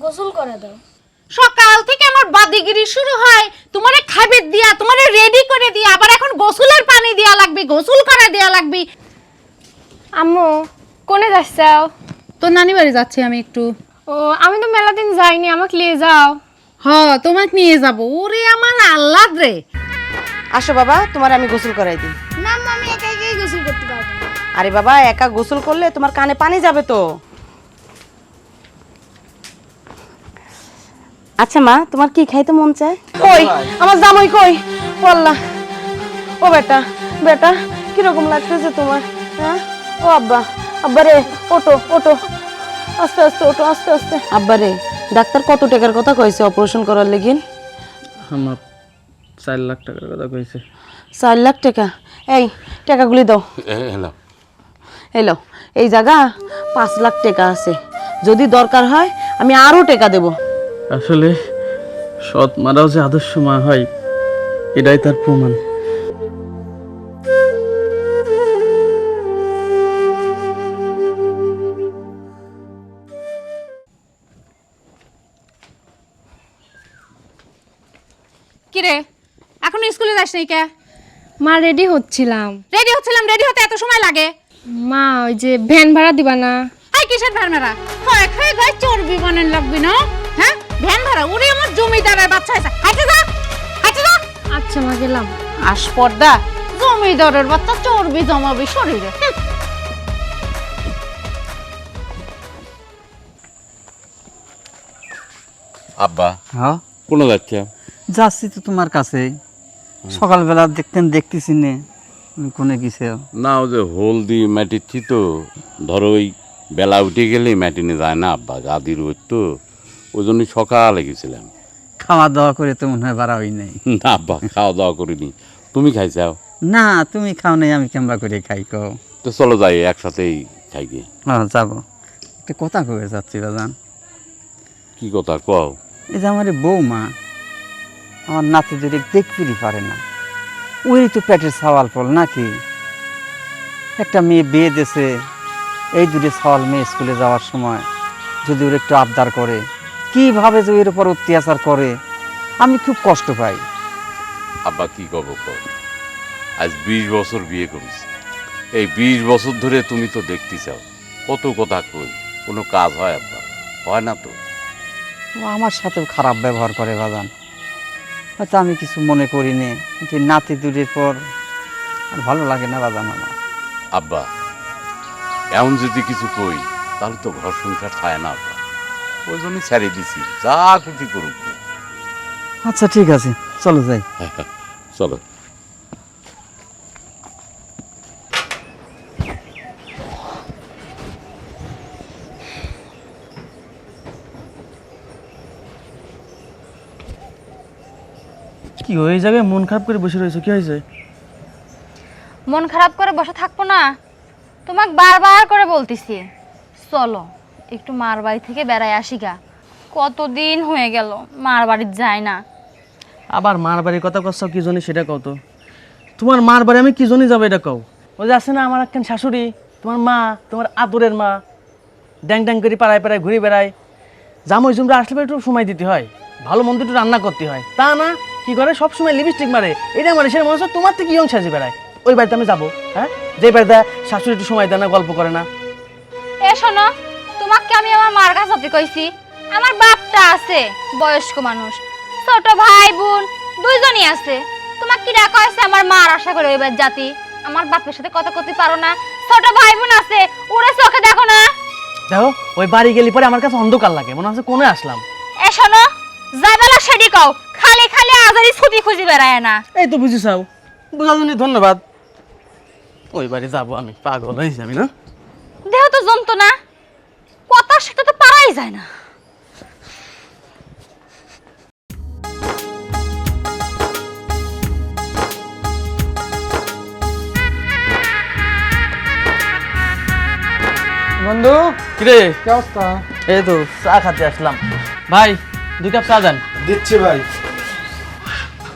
গোসল করে দাও। সকাল থেকে আমার বাদিগিরি শুরু হয়, তোমারে খাবে দিয়া, তোমারে রেডি করে দিয়া, আবার এখন গোসলের পানি দেয়া লাগবে, গোসল করে দেয়া লাগবে। আম্মু কোনে যাচ্ছাও? তো নানি বাড়ি যাচ্ছি আমি একটু। ও আমি তো মেলা দিন যাইনি, আমাকে নিয়ে যাও। তোমাকে নিয়ে যাব। ওরে আমার আল্লাহ রে। আসো বাবা, তোমার আমি গোসল করাই দিই। না আমি একা একাই গোসল করতে পারবো না। আরে বাবা, একা গোসল করলে তোমার কানে পানি যাবে তো। আচ্ছা মা, তোমার কি খাইতে মন চায়? কই আমার জামাই কই? বললা ও বেটা, বেটা কিরকম লাগতেছে তোমার? হ্যাঁ ও আব্বা, আব্বা রে ওটো ওটো, আস্তে আস্তে ওটো, আস্তে আস্তে। আব্বা রে, ডাক্তার কত টাকার কথা কইছে অপারেশন করার লেগিন? আমার 4 লাখ টাকার কথা কইছে। 4 লাখ টাকা? এই টাকাগুলি দাও। এলো এই জায়গা 5 লাখ টাকা আছে, যদি দরকার হয় আমি আরো টাকা দেব। আসলে সৎ মারাও যে আদর্শ মা হয়, এটাই তার প্রমাণ। কিরে এখন স্কুলে যাস নাই কে? মা রেডি হচ্ছিলাম। রেডি হতে এত সময় লাগে? মা ওই যে ভ্যান ভাড়া দিবা না? এই কিসের ভ্যান ভাড়া? হয় খাই গায় চর্বি বানান লাগবে না? হ্যাঁ ভ্যান ভাড়া? ওরে আমার জমিদারের বাচ্চা হইছে। হাইতে যা, হাইতে যা। আচ্ছা মা গেলাম। আসপর্দা, জমিদারের বাচ্চা চর্বি জমাবি শরীরে। আব্বা হ্যাঁ কোনো যাচ্ছে? যাচ্ছি তো তোমার কাছে। সকালবেলা দেখতেছি নে তুমি কোনে গেছে। না ও যে হলদি মাটিচ্ছি তো, ধরো ওই বেলা উঠে গেলেই মাটি নিয়ে যায় না আব্বা, গাদি রোদ তো, ওই জন্যই সকালে গেছিলাম। খাওয়া দাওয়া করে তো মনে হয় বাড়া হই নাই। না আব্বা, খাওয়া দাওয়া করিনি। তুমি খাইছাও? না তুমি খাও নাই, আমি কেমবা করে খাই কও। তো চলো যাই একসাথেই খাই গিয়ে। হ্যাঁ যাবো। একটা কথা কয়ে যাচ্ছি বাজান। কি কথা কও? এই যে আমার বৌমা আমার নাতি যদি দেখতেই পারে না, ওই তো পেটের সওয়াল ফল নাকি। একটা মেয়ে বিয়ে দেশে, এই দুটো সওয়াল মেয়ে স্কুলে যাওয়ার সময় যদি ওর একটু আবদার করে, কিভাবে যে ওর উপর অত্যাচার করে, আমি খুব কষ্ট পাই। আব্বা কি করবো কও, আজ 20 বছর বিয়ে করেছি। এই 20 বছর ধরে তুমি তো দেখতে চাও, কত কথা কই, কোনো কাজ হয় আব্বা? হয় না তো। ও আমার সাথেও খারাপ ব্যবহার করে বাজান। হয়তো আমি কিছু মনে করি নে, কিন্তু নাতি দুটির পর আর ভালো লাগে না বাজান আমার। আব্বা এমন যদি কিছু কই তাহলে তো ঘর সংসার ছায় না আব্বা, ওই জন্যই ছেড়ে দিছি, যা খুশি করুক। আচ্ছা ঠিক আছে, চলো যাই। চলো। কি হয়ে যাবে? মন খারাপ করে বসে রয়েছে, কি হয়েছে? মন খারাপ করে বসে থাকবো না? তোমাকে বারবার করে বলতেছি চলো একটু মার বাড়ি থেকে বেড়ায় আসি গা। কতদিন হয়ে গেল মার বাড়ি যায় না। আবার মার বাড়ির কথা কচ্ছাও কি জানি সেটা কও তো। তোমার মার বাড়ি আমি কি জন্য যাবো এটা কও? ওই যে আছে না আমার একখান শাশুড়ি, তোমার মা, তোমার আদরের মা, ড্যাং ড্যাং করে পাড়ায় পাড়ায় ঘুরে বেড়ায়। জামাই জুমরা আসলে একটু সময় দিতে হয়, ভালো মন্দ একটু রান্না করতে হয়। তা না, কি করে সব সময় লিপস্টিক মারে, এটা মারে সেটা মনে হচ্ছে তোমার থেকে ইয়ং সাজে বেড়ায়। ওই বাড়িতে আমি যাবো? হ্যাঁ, যে বাড়িতে শাশুড়ি একটু সময় দেয় না, গল্প করে না। এ শোনো, তোমাকে আমি আমার মার কাছে যেতে কইছি। আমার বাপটা আছে, বয়স্ক মানুষ, ছোট ভাই বোন দুইজনই আছে। তোমাকে কি ডাকা আছে আমার মার আশা করে ওইবার জাতি? আমার বাপের সাথে কথা কইতে পারো না? ছোট ভাই বোন আছে, ওরে চোখে দেখো না? দেখো ওই বাড়ি গেলি পরে আমার কাছে অন্ধকার লাগে, মনে হচ্ছে কোনে আসলাম। এ শোনো, যাবেলা সেটি কও, খালি খালি আজারি ছুটি খুঁজি বেড়ায় না। এই তো বুঝিসাও, বুঝার জন্য ধন্যবাদ। ওই বাড়ি যাবো আমি, পাগল হয়েছি আমি না। দেহ তো জমতো না, কথার সাথে তো পারাই যায় না। বন্ধু কিরে, কি অবস্থা? এই তো চা খাতে আসলাম। ভাই 2 কাপ চা দেন। দিচ্ছি ভাই।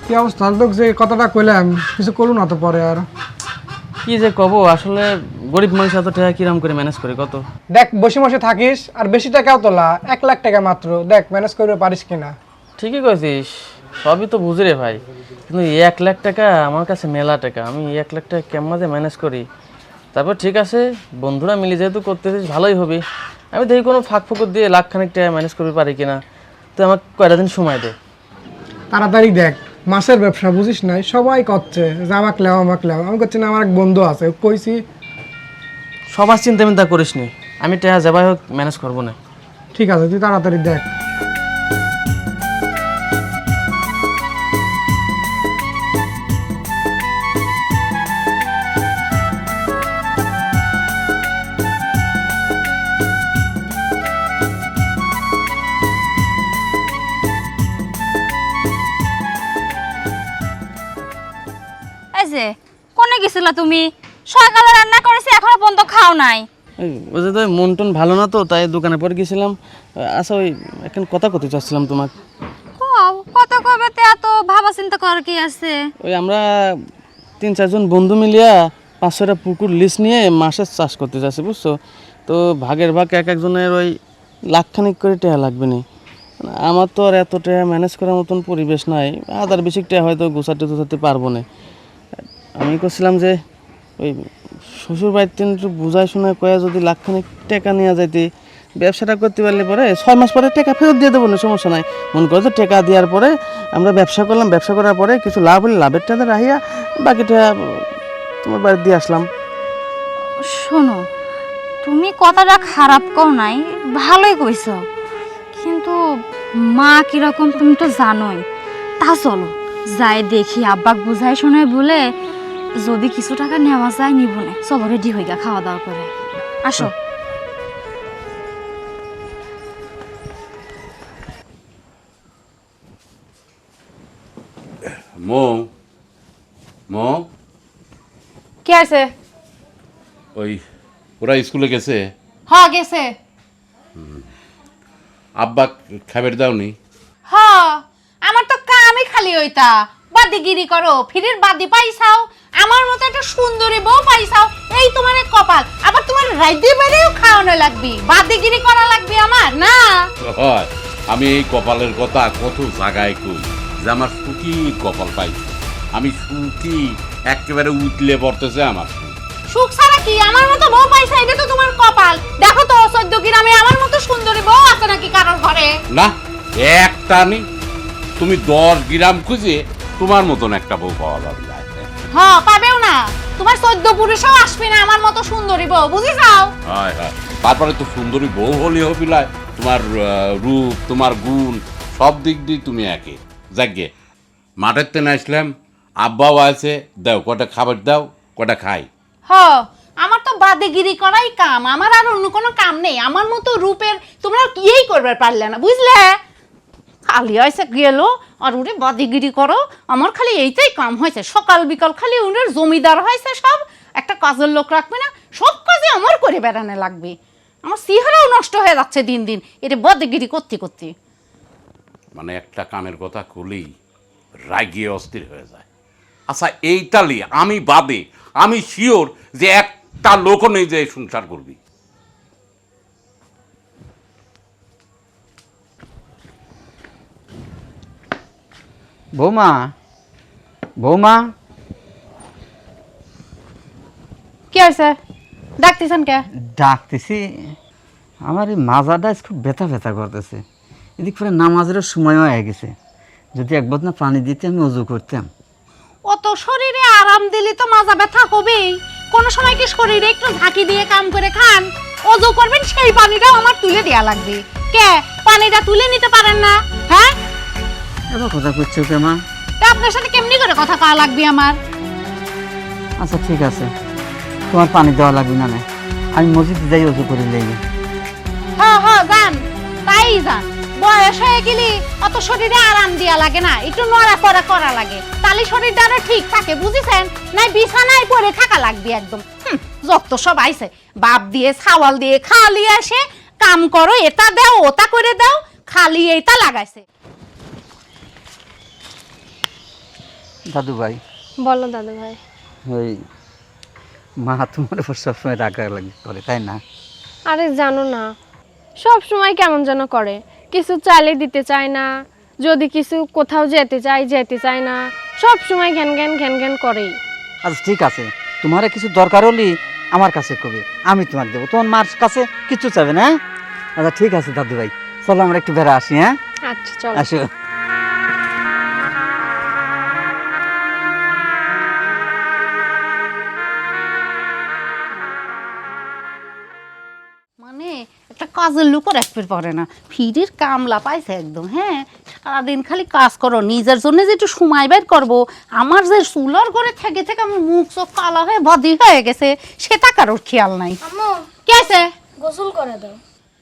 কি অবস্থা? লোক যে কথাটা কইলাম কিছু করুন না তো পরে আর কি যে কব, আসলে গরিব মানুষ এত টাকা কিরাম করে ম্যানেজ করে কত? দেখ বসে বসে থাকিস আর বেশি টাকাও তোলা, 1 লাখ টাকা মাত্র, দেখ ম্যানেজ করতে পারিস কিনা। ঠিকই কইছিস, সবই তো বুঝি রে ভাই, কিন্তু 1 লাখ টাকা আমার কাছে মেলা টাকা, আমি 1 লাখ টাকা কেমন ম্যানেজ করি? তারপর ঠিক আছে, বন্ধুরা মিলে যেহেতু করতেছিস ভালোই হবে, আমি দেখি কোনো ফাঁক ফুকুর দিয়ে লাখখানেক টাকা ম্যানেজ করতে পারি কিনা। তো আমাকে কয়টা দিন সময় দে। তাড়াতাড়ি দেখ, মাছের ব্যবসা বুঝিস নাই, সবাই করছে যে আমাকে লেও আমাকে লেও, আমি করছি না, আমার এক বন্ধু আছে কইছি। সবার চিন্তা মিন্তা করিস নি, আমি টাকা যাবাই হোক ম্যানেজ করবো না। ঠিক আছে, তুই তাড়াতাড়ি দেখ। এই যে কোনে গেছিলা তুমি? সকালে রান্না করেছি এখনো পর্যন্ত খাও নাই। ওই যে তোর মন টন ভালো না তো, তাই দোকানে পরে গেছিলাম। আচ্ছা ওই এখন কথা কতে চাচ্ছিলাম তোমাকে। কত কবে তে এত ভাবা চিন্তা করার কি আছে? ওই আমরা 3-4 জন বন্ধু মিলিয়া 5-6টা পুকুর লিস্ট নিয়ে মাছের চাষ করতে যাচ্ছি, বুঝছো? তো ভাগের ভাগ এক একজনের ওই লাখখানিক করে টাকা লাগবে না। আমার তো আর এত টাকা ম্যানেজ করার মতন পরিবেশ নাই, আদার বেশি টাকা হয়তো গোছাতে পারবো না। আমি করছিলাম যে ওই শ্বশুর বাড়িতে একটু বুঝাই শোনায় কয়া যদি লাখখানিক টাকা নেওয়া যাইতে, ব্যবসাটা করতে পারলে পরে 6 মাস পরে টাকা ফেরত দিয়ে দেবো না, সমস্যা নাই। মনে করো যে টাকা দেওয়ার পরে আমরা ব্যবসা করলাম, ব্যবসা করার পরে কিছু লাভ হলে লাভের টাকা রাখিয়া বাকিটা তোমার বাড়ি দিয়ে আসলাম। শোনো, তুমি কথাটা খারাপ কও নাই, ভালোই কইছ, কিন্তু মা কিরকম তুমি তো জানোই। তা চলো যাই দেখি, আব্বাক বুঝাই শোনায় বলে যদি কিছু টাকা নেওয়া যায় নিব না। চলো রেডি হয়ে গা, খাওয়া দাওয়া করে আসো। মো মো কি আছে? ওই ওরা স্কুলে গেছে? হ্যাঁ গেছে। আব্বা খাবার দাওনি? হ্যাঁ, আমার তো কামই খালি ওইটা, বাদিগিরি করো, ফিরির বাদি পাইছাও, আমার মতো একটা সুন্দরী বউ পাইছাও, এই তোমার কপাল। আবার তোমার রাইতে বেড়েও খাওয়ানো লাগবে, বাদিগিরি করা লাগবে আমার না? হয়, আমি এই কপালের কথা কত জায়গায় কই যে আমার সুখী কপাল পাইছি, আমি সুখী একেবারে উতলে পড়তেছে আমার। সুখ ছাড়া কি আমার মতো বউ পাইছা, এটা তো তোমার কপাল। দেখো তো 14 গ্রামে আমার মতো সুন্দরী বউ আছে নাকি কারোর ঘরে? না, একটা নেই, তুমি 10 গ্রাম খুঁজে তোমার মতন একটা বউ পাওয়া যাবে না। হ্যাঁ, পাবেও না, তোমার 14 পুরুষও আসবে না আমার মতো সুন্দরী বউ, বুঝি যাও? হয় হয়, তারপরে তো সুন্দরী বউ হলে হবিলায় তোমার রূপ, তোমার গুণ, সব দিক দিয়ে তুমি একে। যাকে মাঠের তেনে আসলাম, আব্বাও আছে, দাও কটা খাবার দাও, কটা খাই। হ্যাঁ, আমার তো বাদেগিরি করাই কাম, আমার আর অন্য কোনো কাম নেই। আমার মতো রূপের তোমরা কিই করবে পারলে না, বুঝলে? খালি হয়েছে গেল আর উঠে বাদেগিরি করো, আমার খালি এইটাই কাম হয়েছে। সকাল বিকাল খালি উনার জমিদার হয়েছে সব, একটা কাজের লোক রাখবে না, সব কাজে আমার করে বেড়ানো লাগবে। আমার চেহারাও নষ্ট হয়ে যাচ্ছে দিন দিন এটা বাদেগিরি করতে করতে। মানে একটা কামের কথা খুলেই রাগিয়ে অস্থির হয়ে যায়। আচ্ছা এইটালি আমি বাদে, আমি শিওর যে একটা লোকও নেই যে সংসার করবি। বৌমা, বৌমা, কি হয়েছে, ডাকতেছেন কে? ডাকতেছি, আমার এই মাজাটা খুব ব্যথা ব্যথা করতেছে। এদিক করে নামাজেরও সময় হয়ে গেছে, যদি এক বদনা পানি দিতে আমি অজু করতাম। অত শরীরে আরাম দিলে তো মাজা ব্যথা হবেই। কোন সময় কি শরীরে একটু ঝাঁকি দিয়ে কাম করে খান, অজু করবেন, সেই পানিটাও আমার তুলে দেয়া লাগবে। কে পানিটা তুলে নিতে পারেন না? হ্যাঁ, এবার কথা করছো কে মা? তা আপনার সাথে কেমনি করে কথা কওয়া লাগবে আমার? আচ্ছা ঠিক আছে, তোমার পানি দেওয়া লাগবে না, আমি মসজিদে যাই অজু করে লেগে। হ্যাঁ হ্যাঁ, যান, তাই যান। বয়স হয়ে গেলি অত শরীরে আরাম দেয়া লাগে না, একটু নড়াচড়া করা লাগে, তাহলে শরীরটা আরো ঠিক থাকে, বুঝেছেন? নাই বিছানায় পড়ে থাকা লাগবে একদম। যত সব আইছে, বাপ দিয়ে ছাওয়াল দিয়ে খালি আসে, কাম করো, এটা দাও ওটা করে দাও, খালি এইটা লাগাইছে। দাদু ভাই, বলো দাদু ভাই। ওই মা তোমার উপর সবসময় রাগারাগি করে, তাই না? আরে জানো না, সব সময় কেমন যেন করে, কিছু চাইলে দিতে চায় না, যদি কিছু কোথাও যেতে চায় না, সব সময় ঘ্যান ঘ্যান ঘ্যান ঘ্যান করেই। আচ্ছা ঠিক আছে, তোমার কিছু দরকার হলে আমার কাছে কবে, আমি তোমাকে দেবো, তোমার মার কাছে কিছু চাবে না? আচ্ছা ঠিক আছে দাদু ভাই, চলো আমরা একটু বেড়া আসি। হ্যাঁ আচ্ছা চলো। আসো। মানে একটা কাজের লোকও রাখতে পারে না, ফিরির কামলা পাইছে একদম। হ্যাঁ, সারাদিন খালি কাজ করো, নিজের জন্য যে একটু সময় বের করবো। আমার যে চুলার ঘরে থেকে থেকে আমার মুখ চোখ কালা হয়ে বদি হয়ে গেছে, সেটা কারোর খেয়াল নাই। আম্মু কেছে গোসল করে দাও।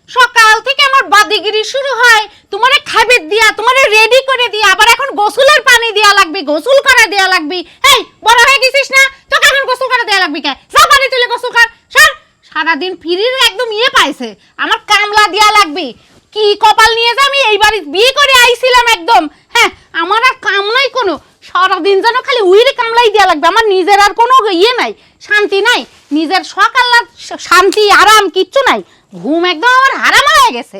সকাল থেকে আমার বাদিগিরি শুরু হয়, তোমারে খাবার দিয়া, তোমারে রেডি করে দিয়া, আবার এখন গোসলের পানি দেয়া লাগবে, গোসল করে দেয়া লাগবে। এই বড় হয়ে গেছিস না, তোকে এখন গোসল করে দেয়া লাগবে কে? যা পানি তুলে গোসল কর। সারাদিন ফিরির একদম পাইছে, আমার কামলা দেয়া লাগবে। কি কপাল নিয়ে যে আমি এই বাড়ি বিয়ে করে আইছিলাম একদম। হ্যাঁ, আমার আর কাম নাই কোনো, সারাদিন যেন খালি উইরে কামলাই দেয়া লাগবে। আমার নিজের আর কোনো নাই, শান্তি নাই, নিজের সকাল শান্তি আরাম কিচ্ছু নাই। ঘুম একদম আমার হারাম হয়ে গেছে।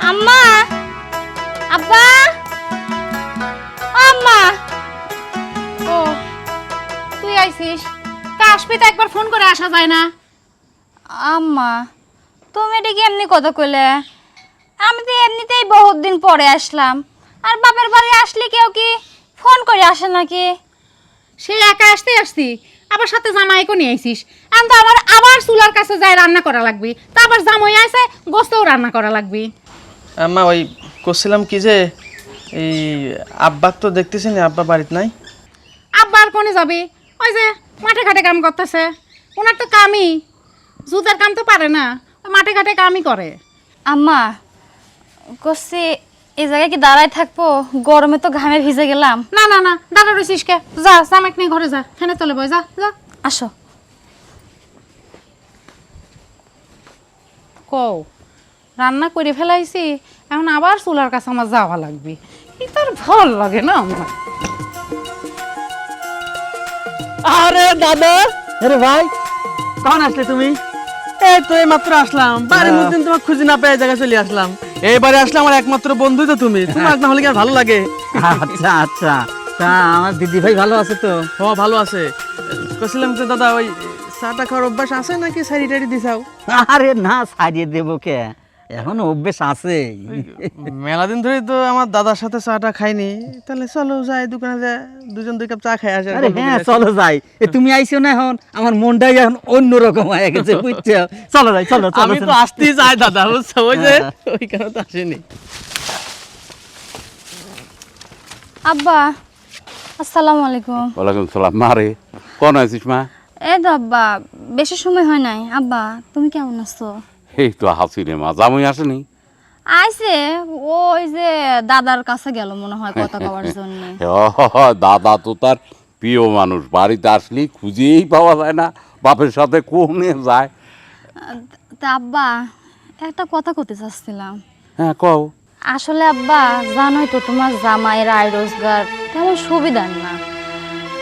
আম্মা, আব্বা, আম্মা। ও তুই আইছিস, তা আসবি তো একবার ফোন করে আসা যায় না? আম্মা, তুমি এটা কি এমনি কথা কইলে? আমি তো এমনিতেই বহুত দিন পরে আসলাম, আর বাপের বাড়ি আসলে কেউ কি ফোন করে আসে নাকি? সে একা আসছি, আবার সাথে জামাইকে নিয়ে আইছিস। এখন তো আমার আবার চুলার কাছে যাই রান্না করা লাগবে, তা আবার জামাই আছে, গোস্তও রান্না করা লাগবে। আম্মা ওই করছিলাম কি যে এই আব্বাক তো দেখতেছি না, আব্বা বাড়িতে নাই। আব্বা আর কোনে যাবে? ওই যে মাঠে ঘাটে কাম করতেছে, ওনার তো কামই, জুতার কাম তো পারে না, ওই মাঠে ঘাটে কামই করে। আম্মা কষি এই জায়গায় কি দাঁড়ায় থাকবো? গরমে তো ঘামে ভিজে গেলাম। না না না, দাদা রইছিস কে? যা জামাইক নিয়ে ঘরে যা, ফেনে তলে বই, যা যা। আসো। কও রান্না করে ফেলাইছি, এখন আবার চুলার কাছে আমার যাওয়া লাগবে, কি তার ভাল লাগে না আমার। আরে দাদা, আরে ভাই, কখন আসলে তুমি? এই তো এই মাত্র আসলাম, বাড়ির মধ্যে তোমার খুঁজে না পেয়ে জায়গায় চলে আসলাম। এইবারে আসলে আমার একমাত্র বন্ধুই তো তুমি, তোমার না হলে কি আর ভালো লাগে? আচ্ছা আচ্ছা, তা আমার দিদি ভাই ভালো আছে তো? ও ভালো আছে। কছিলাম যে দাদা ওই চাটা খাওয়ার অভ্যাস আছে নাকি সারি টারি দিছাও? আরে না, ছাড়িয়ে দেবো কে, এখন অভ্যেস আছে। মেলা দিন ধরে তো আমার দাদার সাথে চাটা খাইনি, তাহলে চলো যাই দোকানে যাই, দুজন দুই কাপ চা খাই আসে। আরে হ্যাঁ চলো যাই, তুমি আইছো না, এখন আমার মনটাই এখন অন্যরকম হয়ে গেছে, বুঝছো? চলো যাই, চলো চলো। আমি তো আসতেই চাই দাদা, বুঝছো, ওই যে ওই কারণে তো আসেনি। আব্বা, আসসালামু আলাইকুম। ওয়ালাইকুম সালাম। মা রে, কোন আছিস মা? এই তো আব্বা, বেশি সময় হয় নাই। আব্বা তুমি কেমন আছো? এই তো হাসি রে মা, জামাই আসেনি? আইছে, ওই যে দাদার কাছে গেল মনে হয় কথা কওয়ার জন্য। দাদা তো তার প্রিয় মানুষ, বাড়িতে আসলেই খুঁজেই পাওয়া যায় না, বাপের সাথে কোনে যায়। তা আব্বা একটা কথা কইতে চাচ্ছিলাম। হ্যাঁ কও। আসলে আব্বা জানোই তো তোমার জামাইয়ের আয় রোজগার তেমন সুবিধার না।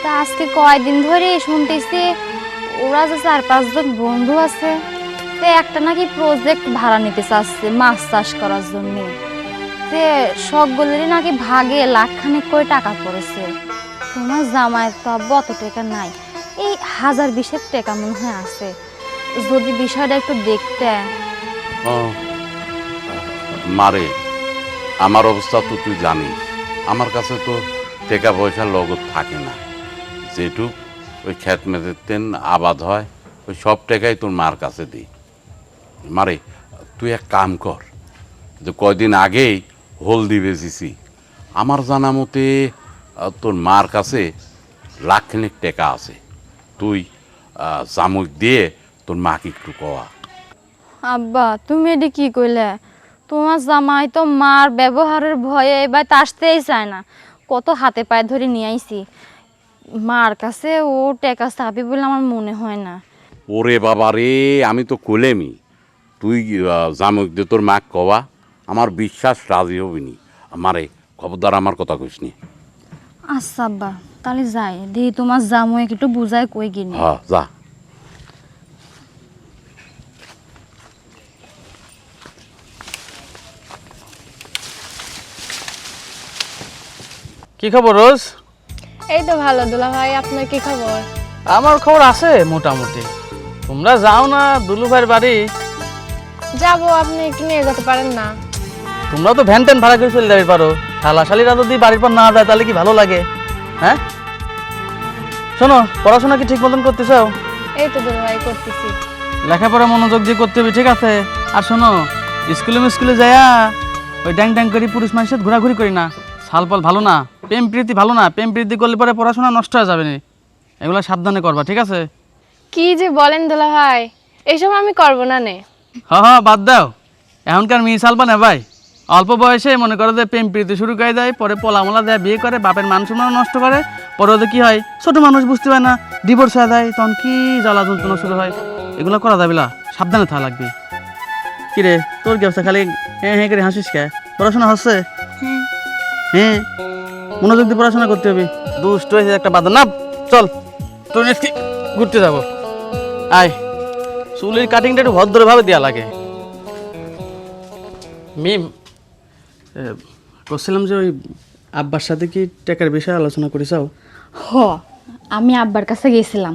তা আজকে কয়দিন ধরে শুনতেছি ওরা যে 4-5 জন বন্ধু আছে, সে একটা নাকি প্রজেক্ট ভাড়া নিতে চাচ্ছে মাছ চাষ করার জন্য। যে সবগুলোরই নাকি ভাগে লাখখানেক করে টাকা পড়েছে। তোমার জামাইয়ের তো আব্বা অত টাকা নাই, এই 1020 টাকা মনে হয় আছে। যদি বিষয়টা একটু দেখতে। ও মারে, আমার অবস্থা তো তুই জানিস, আমার কাছে তো টাকা পয়সার লগত থাকে না। যেটুক ওই ক্ষেত মেতের আবাদ হয়, ওই সব টাকাই তোর মার কাছে দিই। মারে তুই এক কাম কর, যে কয়দিন আগেই হলদি বেচেছি, আমার জানা মতে তোর মার কাছে লাখখানেক টাকা আছে। তুই জামুক দিয়ে তোর মাকে একটু কওয়া। আব্বা তুমি এটি কি কইলে? তোমার জামাই তো মার ব্যবহারের ভয়ে এবার আসতেই চায় না। কত হাতে পায়ে ধরে নিয়ে আইছি, মার কাছে ও টেকা চাবি বলে আমার মনে হয় না। ওরে বাবা রে, আমি তো কইলেমি তুই জামুক দে তোর মাক কবা, আমার বিশ্বাস রাজি হবিনি। আমারে খবরদার আমার কথা কইসনি। আচ্ছা আব্বা, তাহলে যাই দেখি তোমার জামাই একটু বুঝায় কই গিনি। হ্যাঁ যা। কি খবর রোজ? এই তো ভালো দুলা ভাই, আপনার কি খবর? আমার খবর আছে মোটামুটি। তোমরা যাও না দুলু ভাইয়ের বাড়ি? যাবো, আপনি একটু নিয়ে যেতে পারেন না? তোমরা তো ভ্যান ট্যান ভাড়া করে চলে যাবে পারো। শালাশালিরা যদি বাড়ির পর না যায় তাহলে কি ভালো লাগে? হ্যাঁ শোনো, পড়াশোনা কি ঠিক মতন করতে চাও? এই তো দুলা ভাই করতেছি। লেখাপড়া মনোযোগ দিয়ে করতে হবে, ঠিক আছে? আর শোনো, স্কুলে যায়া ওই ড্যাং ড্যাং করি পুরুষ মানুষের ঘোরাঘুরি করি না, সালপাল ভালো না, প্রেম প্রীতি ভালো না। প্রেম প্রীতি করলে পরে পড়াশোনা নষ্ট হয়ে যাবে না, এগুলো সাবধানে করবা, ঠিক আছে? কি যে বলেন দুলা ভাই, এইসব আমি করবো না নে। হ্যাঁ বাদ দাও, এখনকার মেয়ে সালবা না ভাই। অল্প বয়সে মনে করো যে প্রেম প্রীতি শুরু করে দেয়, পরে পোলামোলা দেয়, বিয়ে করে, বাপের মান সম্মান নষ্ট করে, পরে ওদের কি হয়, ছোট মানুষ বুঝতে পারে না, ডিভোর্স হয়ে যায়, তখন কি জ্বালা যন্ত্রণা শুরু হয়। এগুলো করা যাবে না, সাবধানে থাকা লাগবে। কিরে তোর কি অবস্থা? খালি হ্যাঁ হ্যাঁ করে হাসিস কে? পড়াশোনা হচ্ছে? হ্যাঁ, মনোযোগ দিয়ে পড়াশোনা করতে হবে। দুষ্ট হয়েছে একটা বাধা না। চল তোর নেক্সট ঘুরতে যাবো। আয়, চুলের কাটিংটা একটু ভদ্রভাবে দেওয়া লাগে। মিম, করছিলাম যে ওই আব্বার সাথে কি টাকার বিষয়ে আলোচনা করেছাও? হ, আমি আব্বার কাছে গেছিলাম।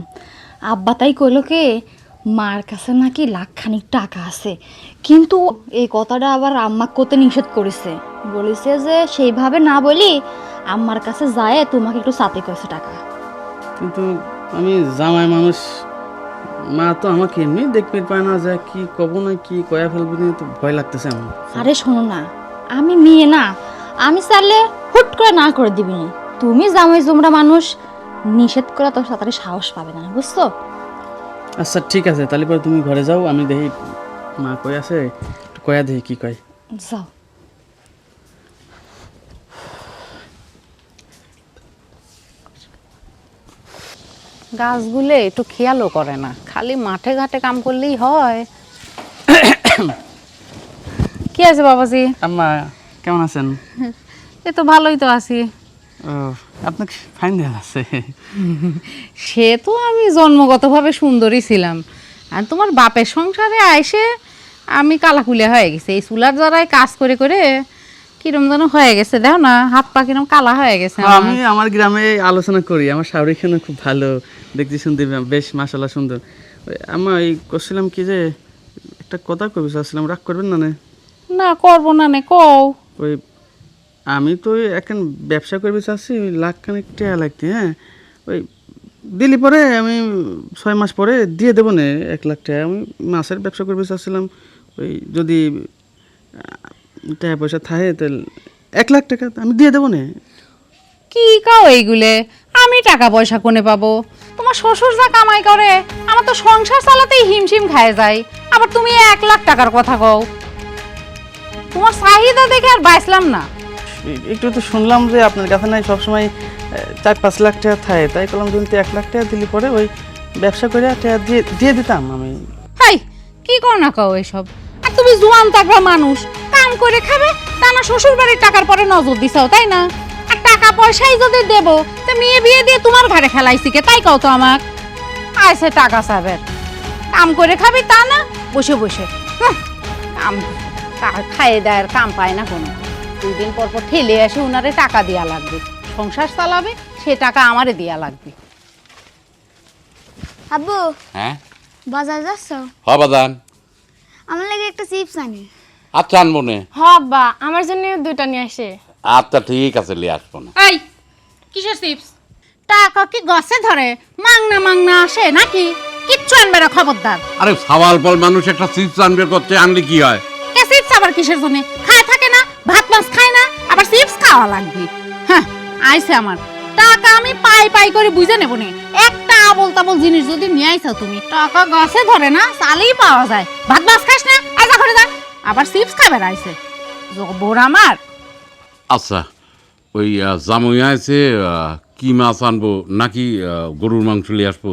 আব্বা তাই কইলো কি মার কাছে নাকি লাখখানিক টাকা আছে, কিন্তু এই কথাটা আবার আম্মা করতে নিষেধ করেছে। বলেছে যে সেইভাবে না বলি আম্মার কাছে যায় তোমাকে একটু চাতে করেছে টাকা। কিন্তু আমি জামাই মানুষ, মা তো আমাকে এমনি দেখতে পায় না, যে কি কব না কি কয়া ফেলবি, তো ভয় লাগতেছে আমার। আরে শোনো না, আমি মেয়ে না, আমি চাইলে হুট করে না করে দিবি না। তুমি জামাই জুমরা মানুষ, নিষেধ করা তোর সাথে সাহস পাবে না, বুঝছো? আচ্ছা ঠিক আছে, তাহলে পরে তুমি ঘরে যাও, আমি দেখি মা কই আছে, একটু কয়া দেখি কি কয়। যাও। গাছগুলো একটু খেয়ালও করে না, খালি মাঠে ঘাটে কাম করলেই হয়। কি আছে বাবাজি? আম্মা কেমন আছেন? এ তো ভালোই তো আছি। ও, আপনাকে ফাইন দেওয়া আছে। সে তো আমি জন্মগতভাবে সুন্দরী ছিলাম, আর তোমার বাপের সংসারে আইসে আমি কালাকুলিয়া হয়ে গেছে। এই চুলার দ্বারাই কাজ করে করে কিরম যেন হয়ে গেছে, দেখো না হাত পা কিরম কালা হয়ে গেছে। আমি আমার গ্রামে আলোচনা করি, আমার শাওরি খানা খুব ভালো দেখতে শুনতে, বেশ মাশাআল্লাহ সুন্দর। আমি এই করছিলাম কি যে একটা কথা কবি চাচ্ছিলাম, রাগ করবেন না? না করবো না, নে কও। ওই আমি তো এখন ব্যবসা করবি চাচ্ছি, ওই লাখখানেক টাকা লাগতে। হ্যাঁ, ওই দিলি পরে আমি 6 মাস পরে দিয়ে দেবো না 1 লাখ টাকা। আমি মাছের ব্যবসা করবি চাচ্ছিলাম, ওই যদি টাকা পয়সা থাকে তাহলে 1 লাখ টাকা আমি দিয়ে দেবো না। কি কাও এইগুলে? আমি টাকা পয়সা কোনে পাবো? তোমার শ্বশুর যা কামাই করে, আমার তো সংসার চালাতেই হিমশিম খায় যায়, আবার তুমি 1 লাখ টাকার কথা কও। তোমার চাহিদা দেখে আর বাঁচলাম না। একটু তো শুনলাম যে আপনার কাছে নাই সবসময় 4-5 লাখ টাকা থাকে, তাই করলাম তুমি 1 লাখ টাকা দিলি পরে ওই ব্যবসা করে টাকা দিয়ে দিতাম আমি। হাই, কি কর না কও এসব? আর তুমি জোয়ান তাগড়া মানুষ, কাম করে খাবে, তা না শ্বশুর বাড়ির টাকার পরে নজর দিছাও, তাই না? আর টাকা পয়সাই যদি দেবো, তা মেয়ে বিয়ে দিয়ে তোমার ঘরে খেলাইছি কে? তাই কও তো আমাক। আইসে টাকা চাবের, কাম করে খাবি তা না, বসে বসে কাম খাইয়ে দেয়, কাম পায় না কোনো। 2 দিন পর পর ঠেলে আসে, উনারে টাকা দেওয়া লাগবে, সংসার চালাবে, সে টাকা আমারে দেওয়া লাগবে। আব্বু, হ্যাঁ বাজার যাচ্ছ? হবাদান। আমার লাগে একটা চিপস আনি। আচ্ছা আনবো নে। হ আব্বা, আমার জন্য 2টা নিয়ে আসে। আচ্ছা ঠিক আছে, লিয়ে আসবো না। এই কিসের চিপস? টাকা কি গাছে ধরে মাংনা মাংনা আসে নাকি? কিচ্ছু আনবে না, খবরদার। আরে সওয়াল পল মানুষ একটা চিপস আনবে করতে, আনলে কি হয়? এ চিপস আবার কিসের জন্য? খায় থাকে না, ভাত মাছ খায় না, আবার চিপস খাওয়া লাগবে? হ্যাঁ, আইছে আমার টাকা, আমি পাই পাই করে বুঝে নেব নে। একটা আবল তাবল জিনিস যদি নিয়ে আইছো তুমি, টাকা গাছে ধরে না, চালেই পাওয়া যায়। ভাত মাছ খাস না, আজা করে যা, আবার চিপস খাবে আইছে। জবর আমার। আচ্ছা ওই জামুই আছে কি মাছ আনবো নাকি গরুর মাংস নিয়ে আসবো?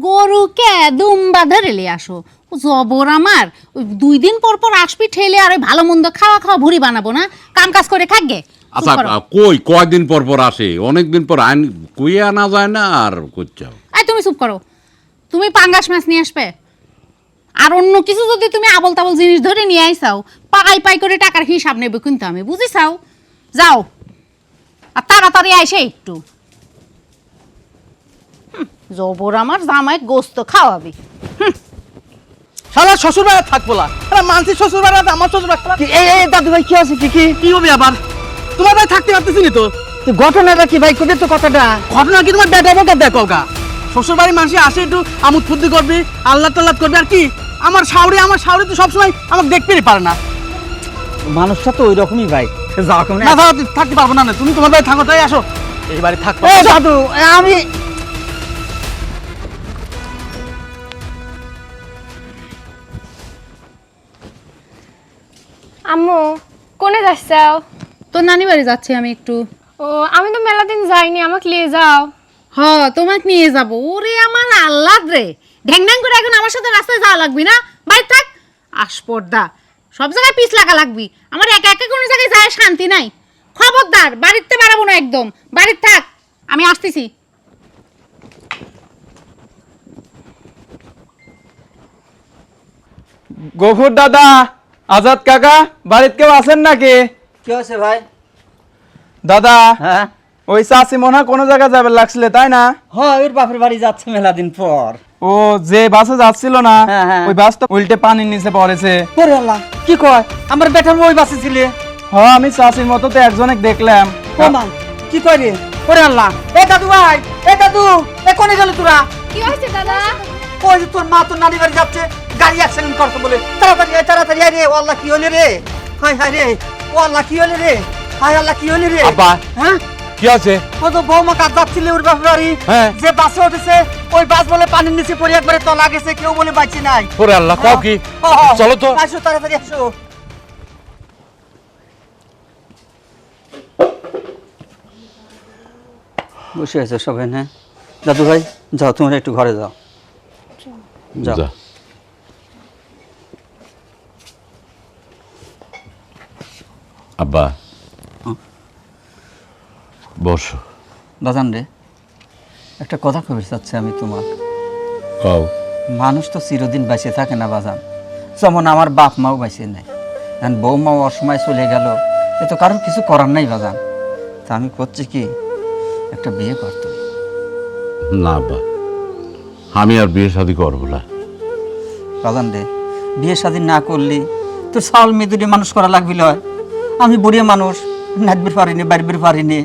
গরুকে দুম্বা ধরে লে আসো। জবর আমার, ওই 2 দিন পর পর আসবি ঠেলে আর ওই ভালো মন্দ খাওয়া খাওয়া ভুড়ি বানাবো না, কাম কাজ করে খাগে। আচ্ছা কয়দিন পর পর আসে? অনেকদিন পর আইন কইয়ে আনা যায় না আর করছাও। এই তুমি চুপ করো, তুমি পাঙ্গাস মাছ নিয়ে আসবে আর অন্য কিছু যদি তুমি আবল তাবল জিনিস ধরে নিয়ে আইসাও পাই পাই করে টাকার হিসাব নেবে কিন্তু আমি বুঝিসাও। যাও আর তাড়াতাড়ি আইসে একটু। জবর আমার জামাই গোস্ত খাওয়াবি। শালা শ্বশুর বাড়ি থাকবো না, মানসি শ্বশুর বাড়ি আমার শ্বশুর বাড়ি। এই দাদু ভাই কি আছে কি কি হবে আবার? তোমার ভাই থাকতে পারতেছি না তো। ঘটনাটা কি ভাই, কবে তো কথাটা? ঘটনা কি তোমার বেটা বোকা দেখো গা। শ্বশুর বাড়ির মানুষ আসে একটু আমোদ ফুর্তি করবে, আল্লাহ টাল্লাহ করবে আর কি। আমার শাওরি তো সবসময় আমাকে দেখতেই পারে না। মানুষটা তো ওই রকমই ভাই। যাও কেমন না থাকতে পারবো না, তুমি তোমার বাড়ি থাকো, তাই আসো এই বাড়ি থাকবো। দাদু আমি আম্মু কোনে যাচ্ছাও? তোর নানি বাড়ি যাচ্ছি আমি একটু। ও আমি তো মেলা দিন যাইনি, আমাকে নিয়ে যাও। হ তোমাকে নিয়ে যাবো। ওরে আমার আল্লাহ রে, ঢ্যাং ঢ্যাং করে এখন আমার সাথে রাস্তায় যাওয়া লাগবি না, বাড়ি থাক। আসপর্দা সব জায়গায় পিছ লাগা লাগবি, আমার একা একা কোনো জায়গায় যায় শান্তি নাই। খবরদার বাড়িতে বাড়াবো না একদম, বাড়িতে থাক, আমি আসতেছি। গফুর দাদা, আজাদ কাকা, বাড়িতে কেউ আছেন নাকি? কি আছে ভাই? দাদা, হ্যাঁ ওই চাষি মনে হয় কোনো জায়গায় যাবে লাগছিলে তাই না? হ্যাঁ, ওর বাপের বাড়ি যাচ্ছে মেলা দিন পর। ও যে বাসে যাচ্ছিল না, হ্যাঁ, হ্যাঁ। ওই বাস তো উল্টে পানির নিচে পড়েছে। ওরে আল্লাহ, কি কয়? আমার বেটার ওই বাসে ছিলে? হ্যাঁ, আমি চাষির মতো তো একজনে দেখলাম। ও মা, কি কয় রে? ওরে আল্লাহ, এ দাদু ভাই, এ দাদু, এ কোনে গেল তোরা? কি হয়েছে দাদা? ওই যে তোর মা তোর নানি বাড়ি যাচ্ছে, গাড়ি অ্যাক্সিডেন্ট করতে বলে। তাড়াতাড়ি আয়, তাড়াতাড়ি আয় রে। ও আল্লাহ, কি হলে রে? হায় হায় রে, ও আল্লাহ, কি হলে রে? হায় আল্লাহ, কি হলে রে? আব্বা হ্যাঁ, কি আছে? ও তো বৌমা কাজ যাচ্ছিল ওর বাপের বাড়ি। হ্যাঁ। যে বাসে উঠেছে ওই বাস বলে পানির নিচে পড়ে একবারে তলা গেছে, কেউ বলে বাঁচি নাই। ওরে আল্লাহ, কও কি? চলো তো। আসো তাড়াতাড়ি আসো। বসে আছো সবাই? হ্যাঁ দাদু ভাই, যাও তোমরা একটু ঘরে যাও। যাও। যা। আব্বা বসো। বাজান রে, একটা কথা কবে চাচ্ছি আমি তোমার। কও। মানুষ তো চিরদিন বেঁচে থাকে না বাজান, যেমন আমার বাপ মাও বেঁচে নেই, এখন বৌমাও অসময় চলে গেল, এ তো কারোর কিছু করার নাই বাজান। তা আমি করছি কি, একটা বিয়ে করতে। না আব্বা, আমি আর বিয়ে শাদী করবো না। বাজান রে, বিয়ে শাদী না করলি তোর চাউল মেদুরে মানুষ করা লাগবিল হয়। আমি বুড়িয়ে মানুষ, নাচবির পারিনি, বাড়ির পারিনি।